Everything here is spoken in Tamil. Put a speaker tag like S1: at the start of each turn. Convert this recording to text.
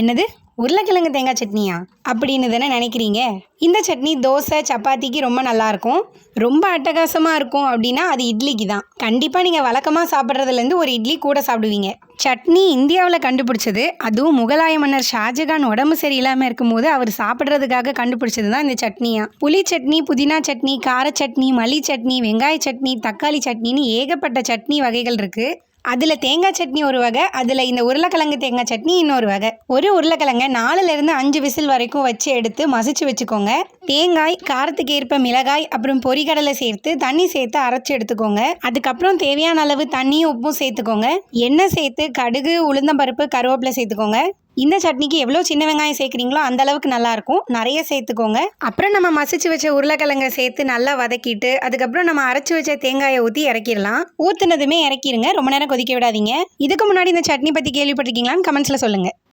S1: என்னது உருளைக்கிழங்கு தேங்காய் சட்னியா அப்படின்னு தானே நினைக்கிறீங்க? இந்த சட்னி தோசை சப்பாத்திக்கு ரொம்ப நல்லாயிருக்கும். ரொம்ப அட்டகாசமாக இருக்கும் அப்படின்னா அது இட்லிக்கு தான். கண்டிப்பாக நீங்கள் வழக்கமாக சாப்பிட்றதுலேருந்து ஒரு இட்லி கூட சாப்பிடுவீங்க. சட்னி இந்தியாவில் கண்டுபிடிச்சது, அதுவும் முகலாய மன்னர் ஷாஜகான் உடம்பு சரியில்லாமல் இருக்கும்போது அவர் சாப்பிட்றதுக்காக கண்டுபிடிச்சது தான் இந்த சட்னியா. புளி சட்னி, புதினா சட்னி, கார சட்னி, மல்லி சட்னி, வெங்காய சட்னி, தக்காளி சட்னின்னு ஏகப்பட்ட சட்னி வகைகள் இருக்குது. அதில் தேங்காய் சட்னி ஒரு வகை, அதில் இந்த உருளைக்கிழங்கு தேங்காய் சட்னி இன்னொரு வகை. ஒரு உருளைக்கிழங்கை 4லேருந்து 5 விசில் வரைக்கும் வச்சு எடுத்து மசிச்சு வச்சுக்கோங்க. தேங்காய், காரத்துக்கு ஏற்ப மிளகாய், அப்புறம் பொரிகடலை சேர்த்து தண்ணி சேர்த்து அரைச்சி எடுத்துக்கோங்க. அதுக்கப்புறம் தேவையான அளவு தண்ணியும் உப்பும் சேர்த்துக்கோங்க. எண்ணெய் சேர்த்து கடுகு, உளுந்தம்பருப்பு, கருவேப்பிலை சேர்த்துக்கோங்க. இந்த சட்னிக்கு எவ்வளோ சின்ன வெங்காயம் சேர்க்குறீங்களோ அந்த அளவுக்கு நல்லாயிருக்கும். நிறைய சேர்த்துக்கோங்க. அப்புறம் நம்ம மசிச்சு வச்ச உருளைக்கிழங்கை சேர்த்து நல்லா வதக்கிட்டு அதுக்கப்புறம் நம்ம அரைச்சி வச்ச தேங்காயை ஊற்றி இறக்கிடலாம். ஊற்றுனதுமே இறக்கிடுங்க. ரொம்ப நேரம் கொதிக்க விடாதீங்க. இதுக்கு முன்னாடி இந்த சட்னி பற்றி கேள்விப்பட்டிருக்கீங்களான்னு கமெண்ட்ஸில் சொல்லுங்கள்.